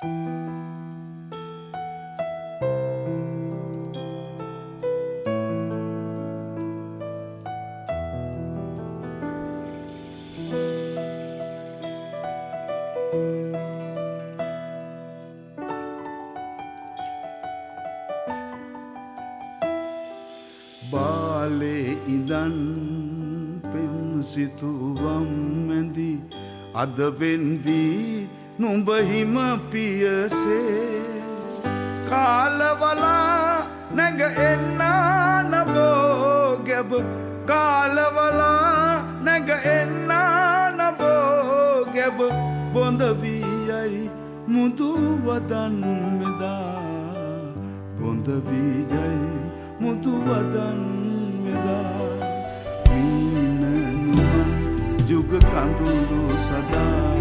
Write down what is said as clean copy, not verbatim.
බාලේ ඉඳන් පෙම් සිතුවම් මැදි අද වෙන් වී නුඹ හිම පියසේ කාලවලා නැග එන්නා නබෝ ගැබ කාලවලා නැග එන්නා නබෝ ගැබ බොඳ වී යයි මුදු වදන් මෙදා බොඳ වී යයි මුදු වදන් මෙදා මීන නුවන් යුග කඳුළු සදා